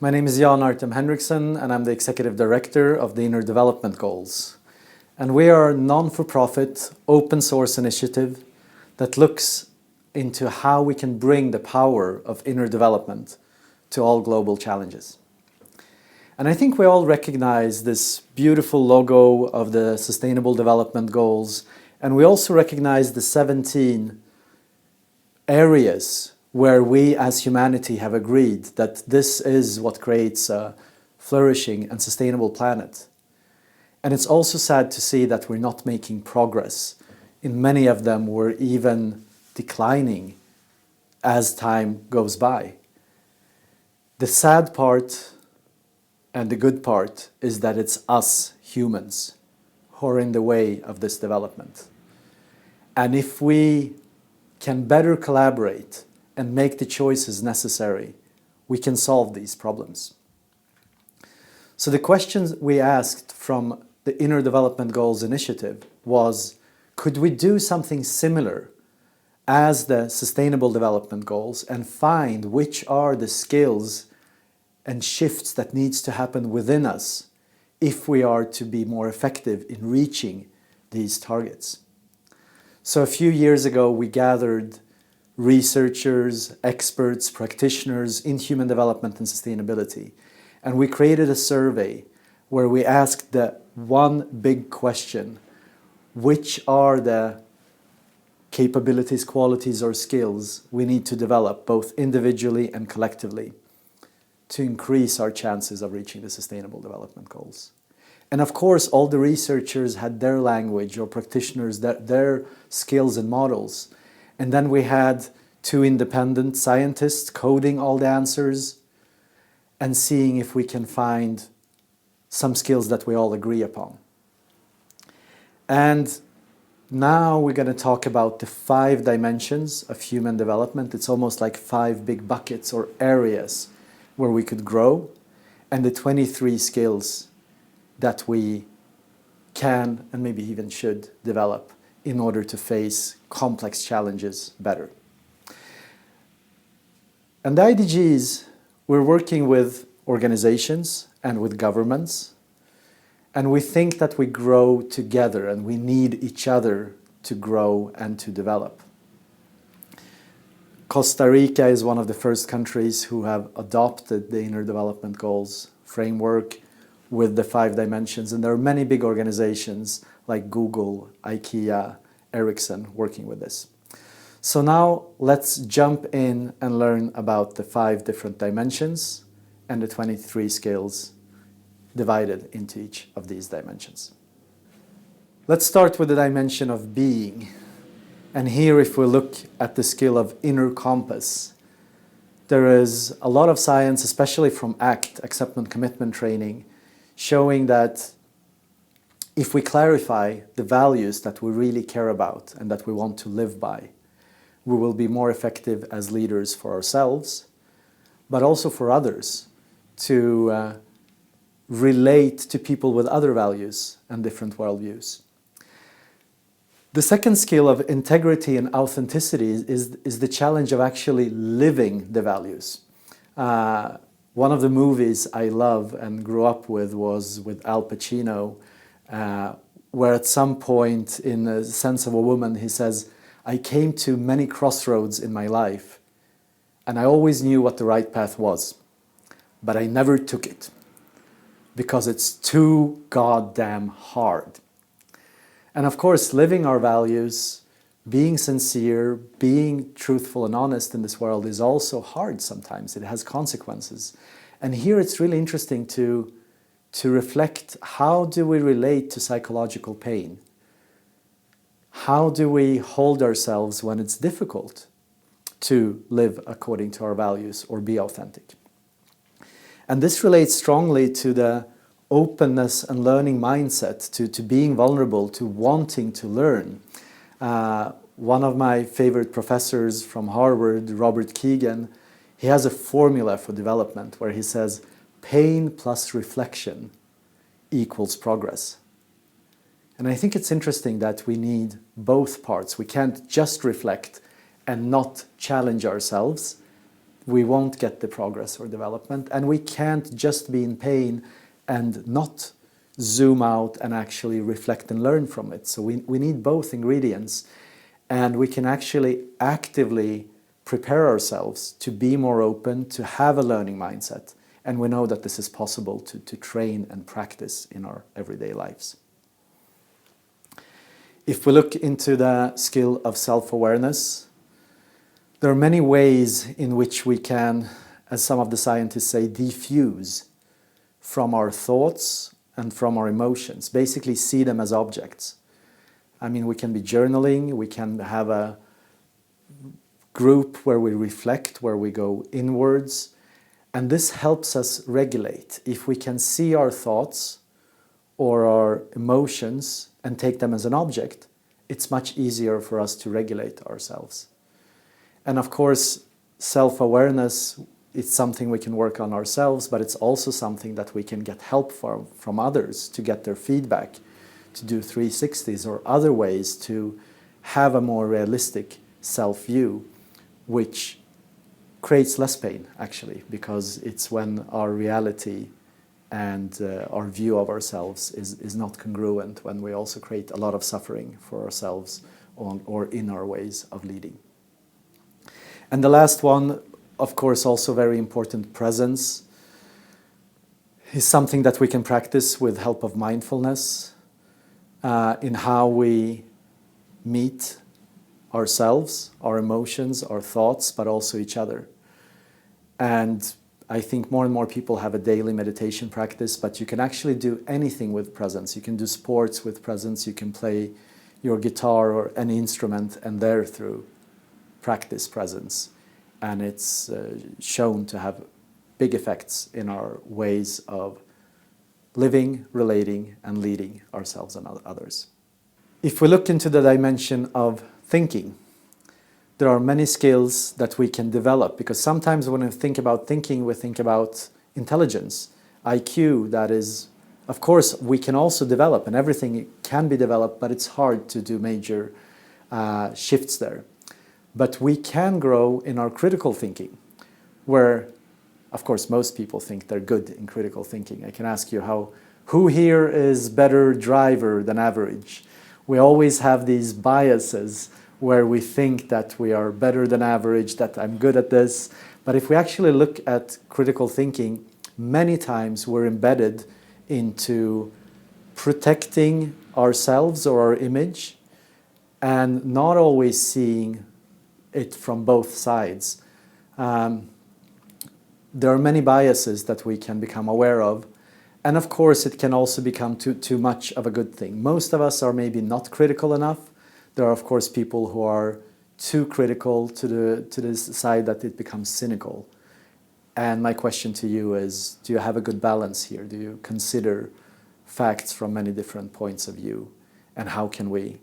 My name is Artem Henriksson, and I'm the Executive Director of the Inner Development Goals. And we are a non-for-profit, open-source initiative that looks into how we can bring the power of inner development to all global challenges. And I think we all recognize this beautiful logo of the Sustainable Development Goals, and we also recognize the 17 areas where we as humanity have agreed that this is what creates a flourishing and sustainable planet. And it's also sad to see that we're not making progress. In many of them, we're even declining as time goes by. The sad part and the good part is that it's us humans who are in the way of this development. And if we can better collaborate and make the choices necessary, we can solve these problems. So the questions we asked from the Inner Development Goals initiative was, could we do something similar as the Sustainable Development Goals and find which are the skills and shifts that needs to happen within us if we are to be more effective in reaching these targets? So a few years ago, we gathered researchers, experts, practitioners in human development and sustainability. And we created a survey where we asked the one big question: which are the capabilities, qualities, or skills we need to develop both individually and collectively to increase our chances of reaching the Sustainable Development Goals? And of course, all the researchers had their language, or practitioners, their skills and models. And then we had 2 independent scientists coding all the answers and seeing if we can find some skills that we all agree upon. And now we're going to talk about the 5 dimensions of human development. It's almost like 5 big buckets or areas where we could grow, and the 23 skills that we can and maybe even should develop in order to face complex challenges better. And the IDGs, we're working with organizations and with governments, and we think that we grow together and we need each other to grow and to develop. Costa Rica is one of the first countries who have adopted the Inner Development Goals framework with the 5 dimensions, and there are many big organizations like Google, IKEA, Ericsson working with this. So now let's jump in and learn about the 5 different dimensions and the 23 skills divided into each of these dimensions. Let's start with the dimension of being. And here, if we look at the skill of inner compass, there is a lot of science, especially from ACT, Acceptance Commitment Training, showing that if we clarify the values that we really care about and that we want to live by, we will be more effective as leaders for ourselves, but also for others, to relate to people with other values and different worldviews. The second skill of integrity and authenticity is the challenge of actually living the values. One of the movies I love and grew up with was with Al Pacino, where at some point in The Sense of a Woman, he says, "I came to many crossroads in my life, and I always knew what the right path was, but I never took it because it's too goddamn hard." And of course, living our values, being sincere, being truthful and honest in this world is also hard sometimes. It has consequences. And here it's really interesting to reflect, how do we relate to psychological pain? How do we hold ourselves when it's difficult to live according to our values or be authentic? And this relates strongly to the openness and learning mindset, to being vulnerable, to wanting to learn. One of my favorite professors from Harvard, Robert Keegan, he has a formula for development where he says, pain plus reflection equals progress. And I think it's interesting that we need both parts. We can't just reflect and not challenge ourselves we won't get the progress or development, and we can't just be in pain and not zoom out and actually reflect and learn from it. So we need both ingredients, and we can actually actively prepare ourselves to be more open, to have a learning mindset, and we know that this is possible to train and practice in our everyday lives. If we look into the skill of self-awareness, there are many ways in which we can, as some of the scientists say, defuse from our thoughts and from our emotions, basically see them as objects. I mean, we can be journaling, we can have a group where we reflect, where we go inwards, and this helps us regulate. If we can see our thoughts or our emotions and take them as an object, it's much easier for us to regulate ourselves. And of course, self-awareness is something we can work on ourselves, but it's also something that we can get help from others to get their feedback, to do 360s or other ways to have a more realistic self-view, which creates less pain, actually, because it's when our reality and our view of ourselves is not congruent, when we also create a lot of suffering for ourselves or in our ways of leading. And the last one, of course, also very important, presence, is something that we can practice with help of mindfulness in how we meet ourselves, our emotions, our thoughts, but also each other. And I think more and more people have a daily meditation practice, but you can actually do anything with presence. You can do sports with presence, you can play your guitar or any instrument and therethrough practice presence. And it's shown to have big effects in our ways of living, relating, and leading ourselves and others. If we look into the dimension of thinking, there are many skills that we can develop, because sometimes when we think about thinking, we think about intelligence, IQ, that is, of course, we can also develop, and everything can be developed, but it's hard to do major shifts there. But we can grow in our critical thinking, where, of course, most people think they're good in critical thinking. I can ask you who here is better driver than average? We always have these biases where we think that we are better than average, that I'm good at this. But if we actually look at critical thinking, many times we're embedded into protecting ourselves or our image and not always seeing it from both sides. There are many biases that we can become aware of. And of course, it can also become too much of a good thing. Most of us are maybe not critical enough. There are, of course, people who are too critical to the side that it becomes cynical. And my question to you is, do you have a good balance here? Do you consider facts from many different points of view? And how can we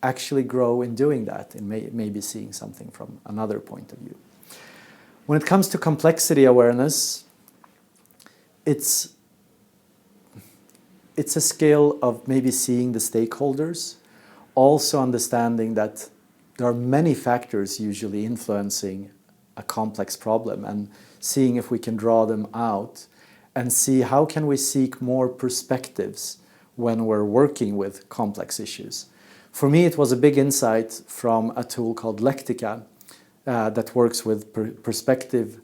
actually grow in doing that and maybe seeing something from another point of view? When it comes to complexity awareness, it's a skill of maybe seeing the stakeholders, also understanding that there are many factors usually influencing a complex problem, and seeing if we can draw them out and see how can we seek more perspectives when we're working with complex issues. For me, it was a big insight from a tool called Lectica that works with perspective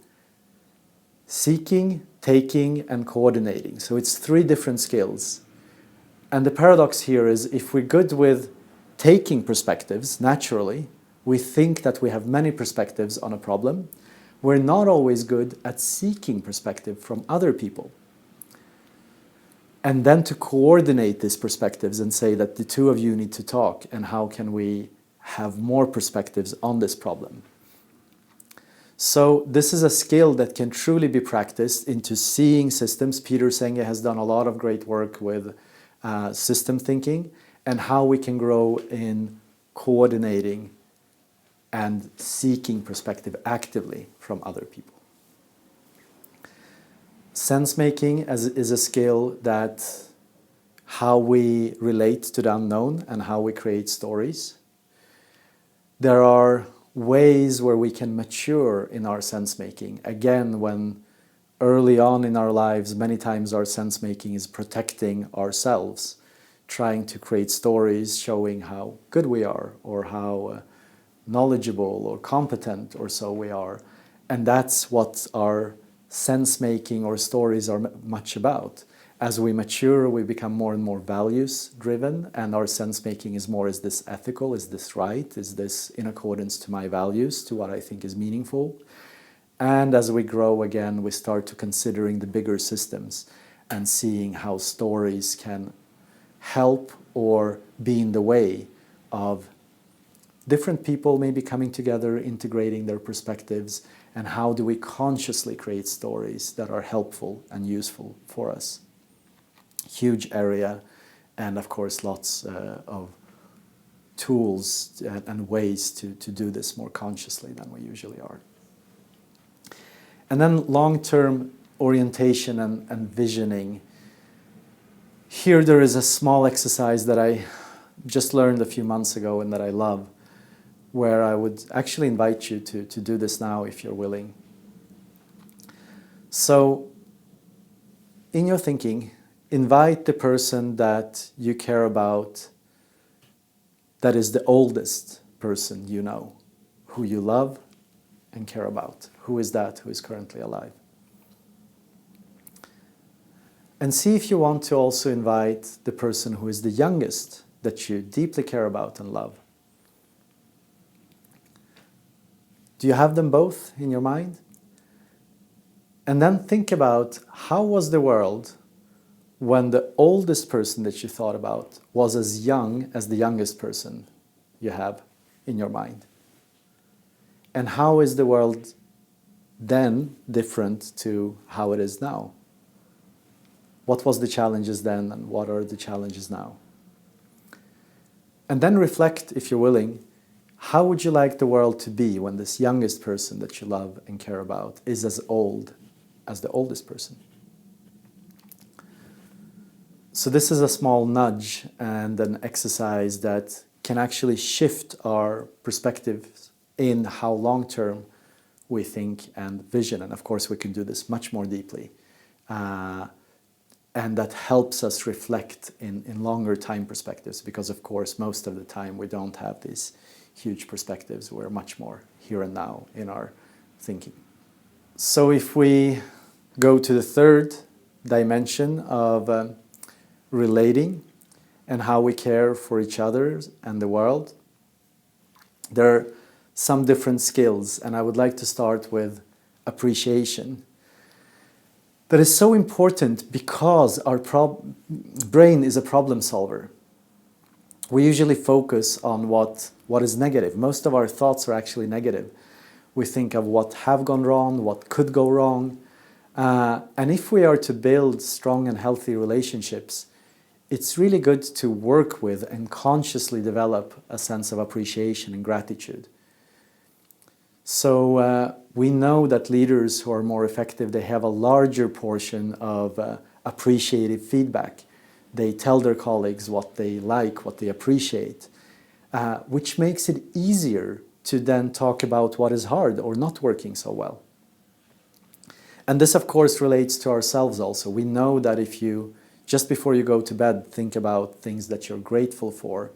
seeking, taking, and coordinating. So it's 3 different skills. And the paradox here is, if we're good with taking perspectives, naturally, we think that we have many perspectives on a problem. We're not always good at seeking perspective from other people. And then to coordinate these perspectives and say that the 2 of you need to talk, and how can we have more perspectives on this problem. So this is a skill that can truly be practiced into seeing systems. Peter Senge has done a lot of great work with system thinking, and how we can grow in coordinating and seeking perspective actively from other people. Sense making is a skill that how we relate to the unknown and how we create stories. There are ways where we can mature in our sense making. Again, when early on in our lives, many times our sense making is protecting ourselves, trying to create stories showing how good we are or how knowledgeable or competent or so we are. And that's what our sense making or stories are much about. As we mature, we become more and more values driven, and our sense making is more, is this ethical, is this right, is this in accordance to my values, to what I think is meaningful. And as we grow again, we start to considering the bigger systems and seeing how stories can help or be in the way of different people maybe coming together, integrating their perspectives, and how do we consciously create stories that are helpful and useful for us. Huge area, and of course lots of tools and ways to do this more consciously than we usually are. And then long-term orientation and visioning. Here there is a small exercise that I just learned a few months ago and that I love, where I would actually invite you to do this now if you're willing. So, in your thinking, invite the person that you care about, that is the oldest person you know, who you love and care about. Who is that who is currently alive? And see if you want to also invite the person who is the youngest that you deeply care about and love. Do you have them both in your mind? And then think about, how was the world when the oldest person that you thought about was as young as the youngest person you have in your mind? And how is the world then different to how it is now? What was the challenges then and what are the challenges now? And then reflect, if you're willing, how would you like the world to be when this youngest person that you love and care about is as old as the oldest person? So this is a small nudge and an exercise that can actually shift our perspectives in how long-term we think and vision. And of course we can do this much more deeply. And that helps us reflect in longer time perspectives, because of course most of the time we don't have these huge perspectives. We're much more here and now in our thinking. So if we go to the third dimension of relating and how we care for each other and the world, there are some different skills, and I would like to start with appreciation. That is so important because our brain is a problem solver. We usually focus on what is negative. Most of our thoughts are actually negative. We think of what have gone wrong, what could go wrong. And if we are to build strong and healthy relationships, it's really good to work with and consciously develop a sense of appreciation and gratitude. So we know that leaders who are more effective, they have a larger portion of appreciative feedback. They tell their colleagues what they like, what they appreciate, which makes it easier to then talk about what is hard or not working so well. And this, of course, relates to ourselves also. We know that if you, just before you go to bed, think about things that you're grateful for,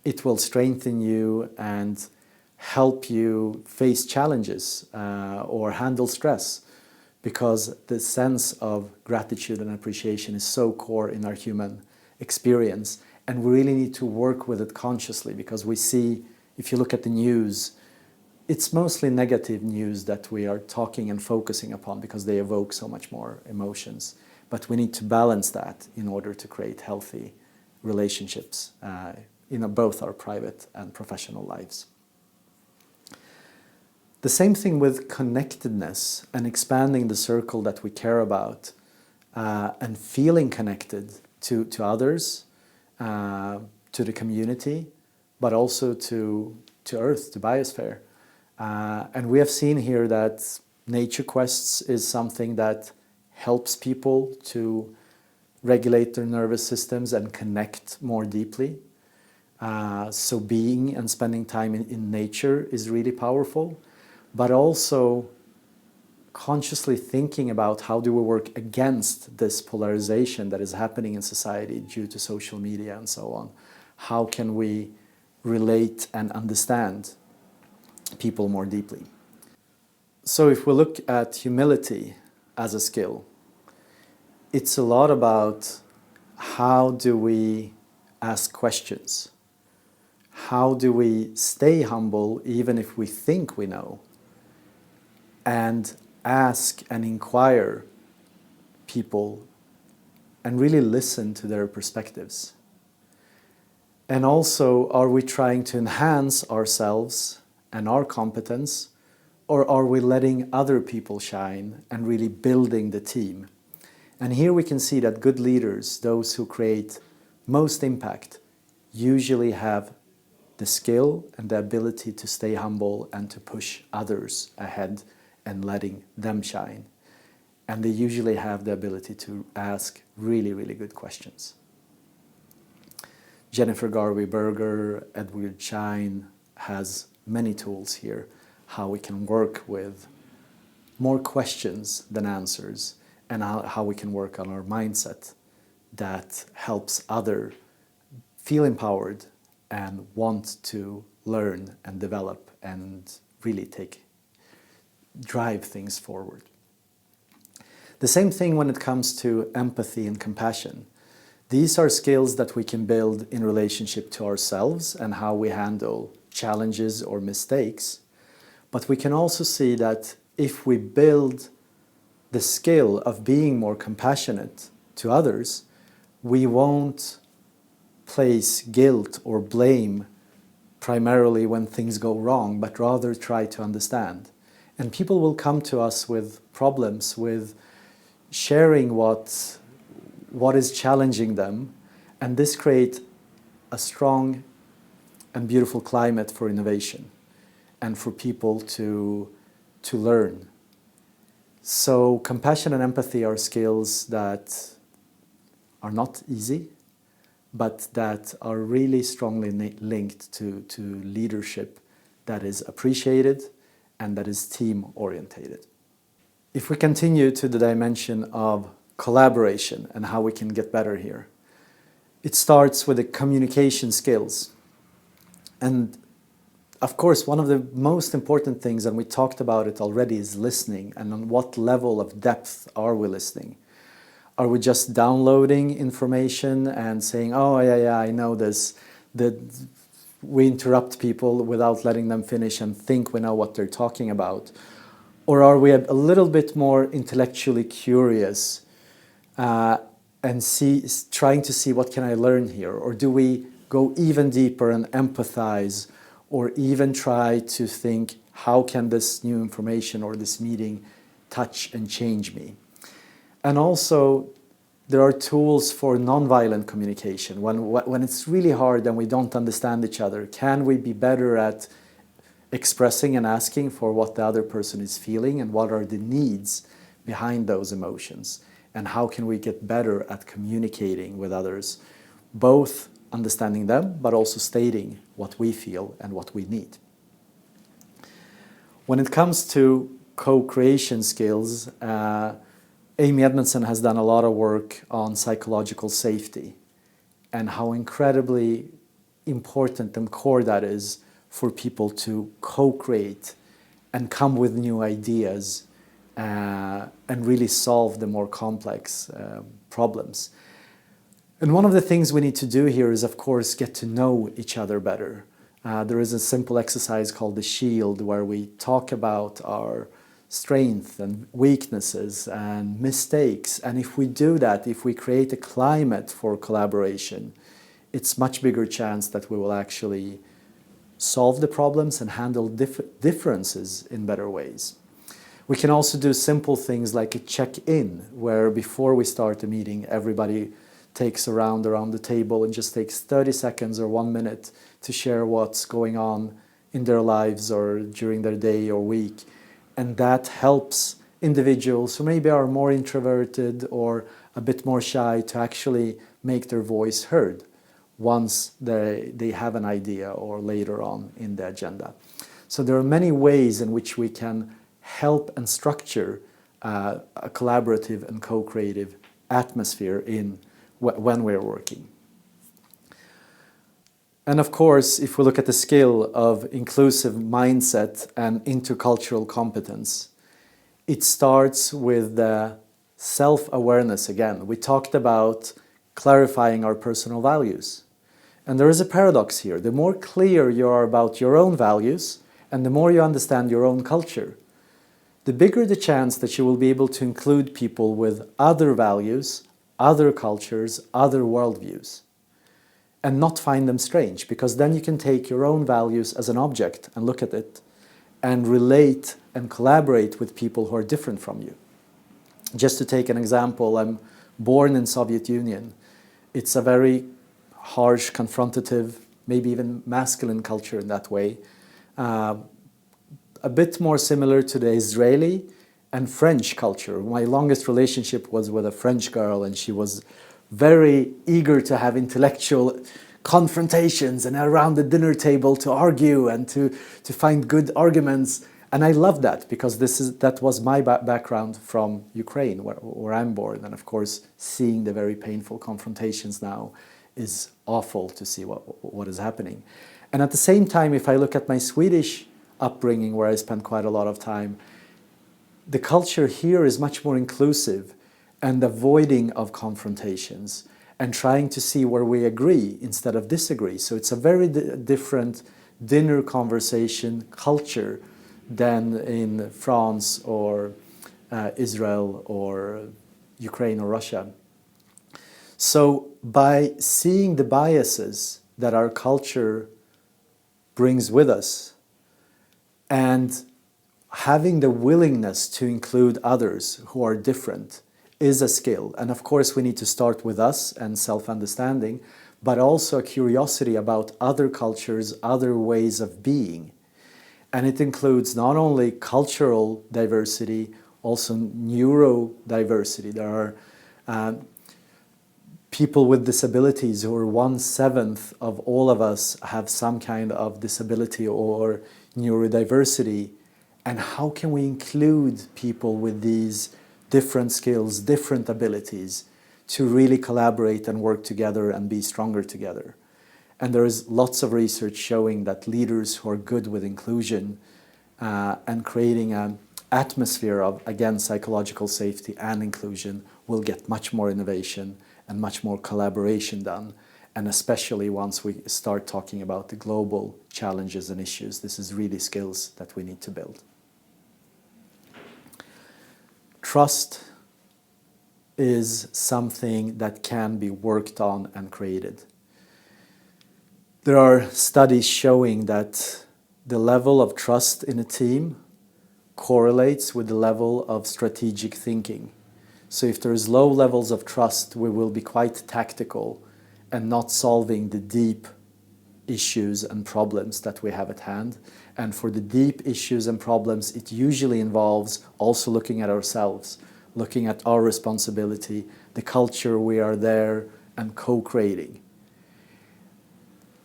it will strengthen you and help you face challenges or handle stress, because the sense of gratitude and appreciation is so core in our human experience, and we really need to work with it consciously, because we see, if you look at the news, it's mostly negative news that we are talking and focusing upon because they evoke so much more emotions. But we need to balance that in order to create healthy relationships in both our private and professional lives. The same thing with connectedness and expanding the circle that we care about and feeling connected to others, to the community, but also to Earth, to biosphere. And we have seen here that nature quests is something that helps people to regulate their nervous systems and connect more deeply. So being and spending time in nature is really powerful, but also consciously thinking about how do we work against this polarization that is happening in society due to social media and so on. How can we relate and understand people more deeply? So if we look at humility as a skill, it's a lot about how do we ask questions? How do we stay humble even if we think we know? And ask and inquire people and really listen to their perspectives. And also, are we trying to enhance ourselves and our competence, or are we letting other people shine and really building the team? And here we can see that good leaders, those who create most impact, usually have the skill and the ability to stay humble and to push others ahead and letting them shine. And they usually have the ability to ask really, really good questions. Jennifer Garvey Berger, Edward Schein has many tools here, how we can work with more questions than answers, and how we can work on our mindset that helps others feel empowered and want to learn and develop and really drive things forward. The same thing when it comes to empathy and compassion. These are skills that we can build in relationship to ourselves and how we handle challenges or mistakes. But we can also see that if we build the skill of being more compassionate to others, we won't place guilt or blame primarily when things go wrong, but rather try to understand. And people will come to us with problems, with sharing what is challenging them, and this creates a strong and beautiful climate for innovation and for people to learn. So compassion and empathy are skills that are not easy, but that are really strongly linked to leadership that is appreciated and that is team-orientated. If we continue to the dimension of collaboration and how we can get better here, it starts with the communication skills. And of course, one of the most important things, and we talked about it already, is listening. And on what level of depth are we listening? Are we just downloading information and saying, oh, yeah, I know this, that we interrupt people without letting them finish and think we know what they're talking about? Or are we a little bit more intellectually curious and trying to see what can I learn here? Or do we go even deeper and empathize, or even try to think, how can this new information or this meeting touch and change me? And also, there are tools for nonviolent communication. When it's really hard and we don't understand each other, can we be better at expressing and asking for what the other person is feeling and what are the needs behind those emotions? And how can we get better at communicating with others, both understanding them, but also stating what we feel and what we need? When it comes to co-creation skills, Amy Edmondson has done a lot of work on psychological safety and how incredibly important and core that is for people to co-create and come with new ideas and really solve the more complex problems. And one of the things we need to do here is, of course, get to know each other better. There is a simple exercise called the shield, where we talk about our strengths and weaknesses and mistakes. And if we do that, if we create a climate for collaboration, it's much bigger chance that we will actually solve the problems and handle differences in better ways. We can also do simple things like a check-in, where before we start a meeting, everybody takes around the table and just takes 30 seconds or 1 minute to share what's going on in their lives or during their day or week. And that helps individuals who maybe are more introverted or a bit more shy to actually make their voice heard. once they have an idea or later on in the agenda. So there are many ways in which we can help and structure a collaborative and co-creative atmosphere when we're working. And of course, if we look at the skill of inclusive mindset and intercultural competence, it starts with the self-awareness again. We talked about clarifying our personal values. And there is a paradox here. The more clear you are about your own values and the more you understand your own culture, the bigger the chance that you will be able to include people with other values, other cultures, other worldviews, and not find them strange, because then you can take your own values as an object and look at it and relate and collaborate with people who are different from you. Just to take an example, I'm born in Soviet Union. It's a very harsh, confrontative, maybe even masculine culture in that way. A bit more similar to the Israeli and French culture. My longest relationship was with a French girl, and she was very eager to have intellectual confrontations and around the dinner table to argue and to find good arguments. And I love that, because that was my background from Ukraine, where I'm born. And of course, seeing the very painful confrontations now is awful to see what is happening. And at the same time, if I look at my Swedish upbringing, where I spent quite a lot of time, the culture here is much more inclusive and avoiding of confrontations and trying to see where we agree instead of disagree. So it's a very different dinner conversation culture than in France or Israel or Ukraine or Russia. So by seeing the biases that our culture brings with us and having the willingness to include others who are different is a skill. And of course, we need to start with us and self-understanding, but also a curiosity about other cultures, other ways of being. And it includes not only cultural diversity, also neurodiversity. There are people with disabilities who are 1/7 of all of us have some kind of disability or neurodiversity. And how can we include people with these different skills, different abilities, to really collaborate and work together and be stronger together? And there is lots of research showing that leaders who are good with inclusion and creating an atmosphere of, again, psychological safety and inclusion will get much more innovation and much more collaboration done. And especially once we start talking about the global challenges and issues, this is really skills that we need to build. Trust is something that can be worked on and created. There are studies showing that the level of trust in a team correlates with the level of strategic thinking. So if there is low levels of trust, we will be quite tactical and not solving the deep issues and problems that we have at hand. And for the deep issues and problems, it usually involves also looking at ourselves, looking at our responsibility, the culture we are there, and co-creating.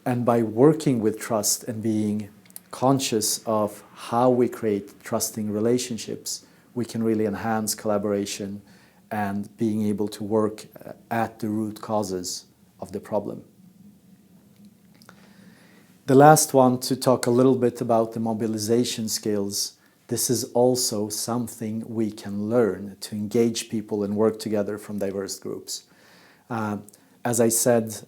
And by working with trust and being conscious of how we create trusting relationships, we can really enhance collaboration and being able to work at the root causes of the problem. The last one, to talk a little bit about the mobilization skills. This is also something we can learn to engage people and work together from diverse groups. As I said,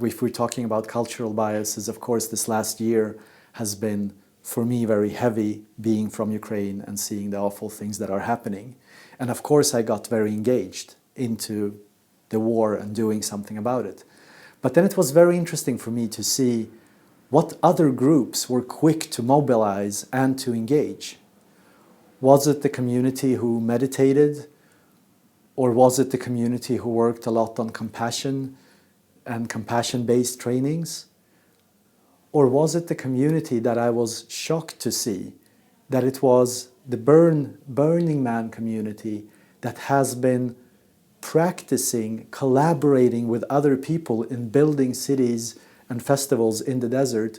if we're talking about cultural biases, of course, this last year has been, for me, very heavy, being from Ukraine and seeing the awful things that are happening. And of course, I got very engaged into the war and doing something about it. But then it was very interesting for me to see what other groups were quick to mobilize and to engage. Was it the community who meditated? Or was it the community who worked a lot on compassion and compassion-based trainings? Or was it the community that I was shocked to see, that it was the Burning Man community that has been practicing collaborating with other people in building cities and festivals in the desert,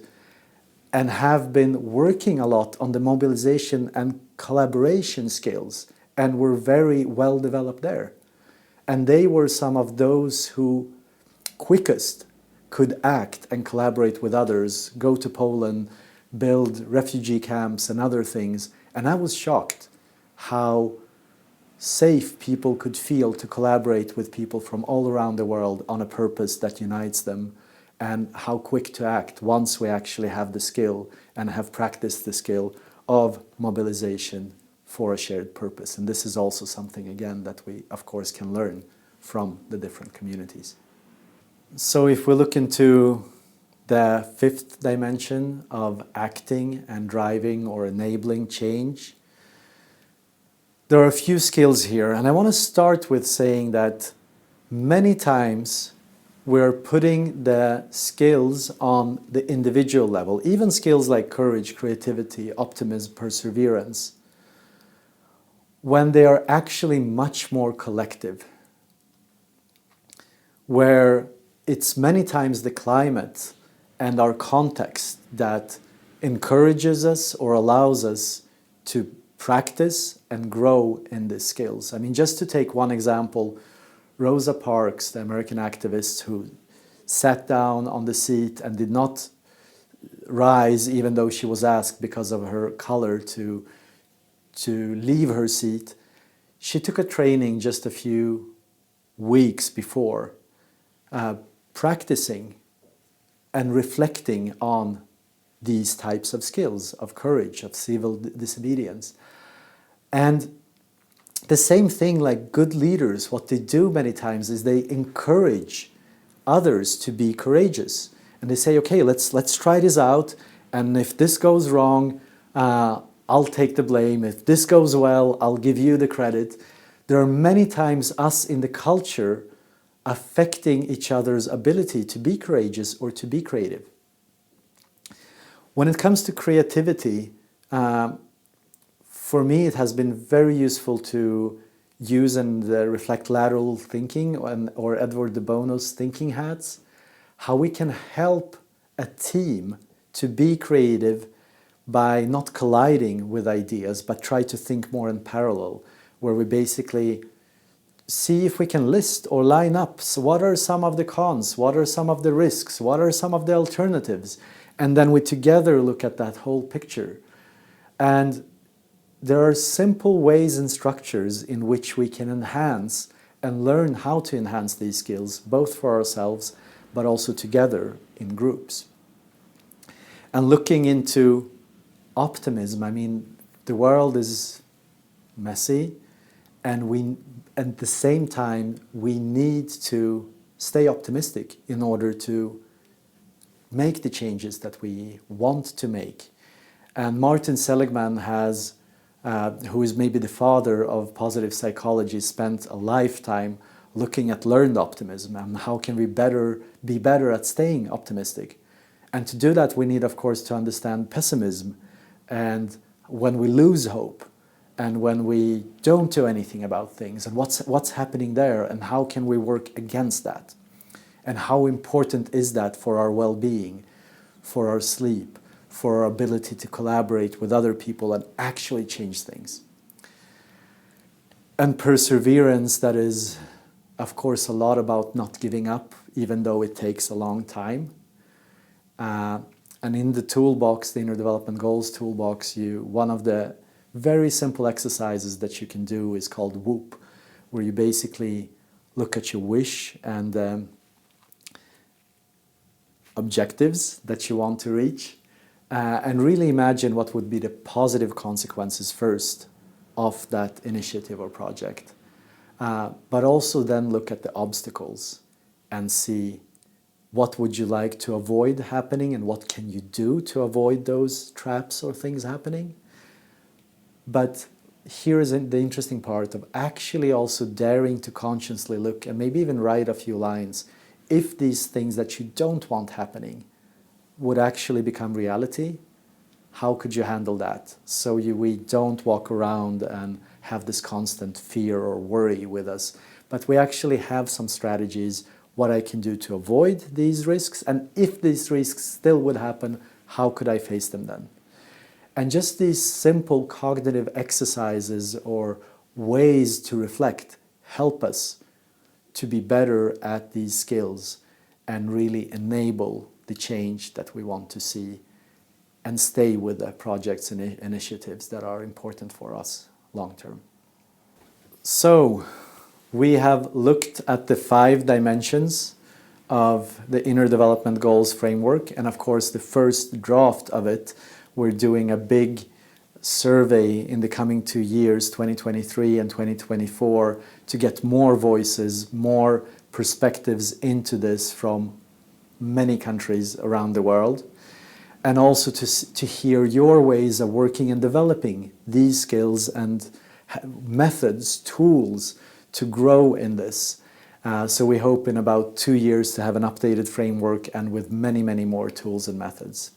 and have been working a lot on the mobilization and collaboration skills, and were very well developed there. And they were some of those who quickest could act and collaborate with others, go to Poland, build refugee camps and other things. And I was shocked how safe people could feel to collaborate with people from all around the world on a purpose that unites them, and how quick to act once we actually have the skill and have practiced the skill of mobilization for a shared purpose. And this is also something, again, that we, of course, can learn from the different communities. So if we look into the fifth dimension of acting and driving or enabling change, there are a few skills here. And I want to start with saying that many times we're putting the skills on the individual level, even skills like courage, creativity, optimism, perseverance, when they are actually much more collective, where it's many times the climate and our context that encourages us or allows us to practice and grow in these skills. I mean, just to take one example, Rosa Parks, the American activist who sat down on the seat and did not rise even though she was asked because of her color to leave her seat, she took a training just a few weeks before, practicing and reflecting on these types of skills, of courage, of civil disobedience. And the same thing, like good leaders, what they do many times is they encourage others to be courageous. And they say, okay, let's try this out. And if this goes wrong, I'll take the blame. If this goes well, I'll give you the credit. There are many times us in the culture affecting each other's ability to be courageous or to be creative. When it comes to creativity, for me it has been very useful to use and reflect lateral thinking or Edward de Bono's thinking hats, how we can help a team to be creative by not colliding with ideas, but try to think more in parallel, where we basically see if we can list or line up, so what are some of the cons, what are some of the risks, what are some of the alternatives, and then we together look at that whole picture. And there are simple ways and structures in which we can enhance and learn how to enhance these skills, both for ourselves, but also together in groups. And looking into optimism, I mean, the world is messy, and at the same time, we need to stay optimistic in order to make the changes that we want to make. And Martin Seligman has, who is maybe the father of positive psychology, spent a lifetime looking at learned optimism and how can we be better at staying optimistic. And to do that, we need, of course, to understand pessimism and when we lose hope and when we don't do anything about things and what's happening there and how can we work against that. And how important is that for our well-being, for our sleep, for our ability to collaborate with other people and actually change things. And perseverance, that is, of course, a lot about not giving up, even though it takes a long time. And in the toolbox, the Inner Development Goals toolbox, one of the very simple exercises that you can do is called WHOOP, where you basically look at your wish and objectives that you want to reach, and really imagine what would be the positive consequences first of that initiative or project. But also then look at the obstacles and see what would you like to avoid happening and what can you do to avoid those traps or things happening. But here is the interesting part of actually also daring to consciously look and maybe even write a few lines. If these things that you don't want happening would actually become reality, how could you handle that? So we don't walk around and have this constant fear or worry with us, but we actually have some strategies what I can do to avoid these risks, and if these risks still would happen, how could I face them then? And just these simple cognitive exercises or ways to reflect help us to be better at these skills and really enable the change that we want to see and stay with the projects and initiatives that are important for us long term. So, we have looked at the 5 dimensions of the Inner Development Goals framework, and of course the first draft of it, we're doing a big survey in the coming 2 years, 2023 and 2024, to get more voices, more perspectives into this from many countries around the world, and also to hear your ways of working and developing these skills and methods, tools to grow in this. So we hope in about 2 years to have an updated framework and with many, many more tools and methods.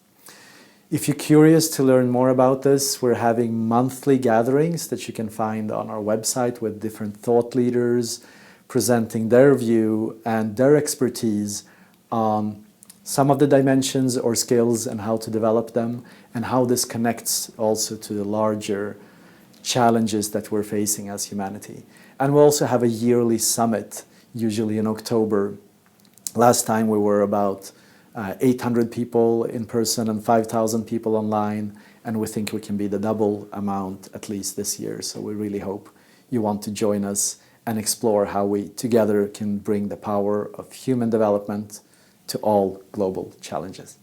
If you're curious to learn more about this, we're having monthly gatherings that you can find on our website with different thought leaders presenting their view and their expertise on some of the dimensions or skills and how to develop them, and how this connects also to the larger challenges that we're facing as humanity. And we also have a yearly summit, usually in October. Last time we were about 800 people in person and 5,000 people online, and we think we can be the double amount at least this year. So we really hope you want to join us and explore how we together can bring the power of human development to all global challenges.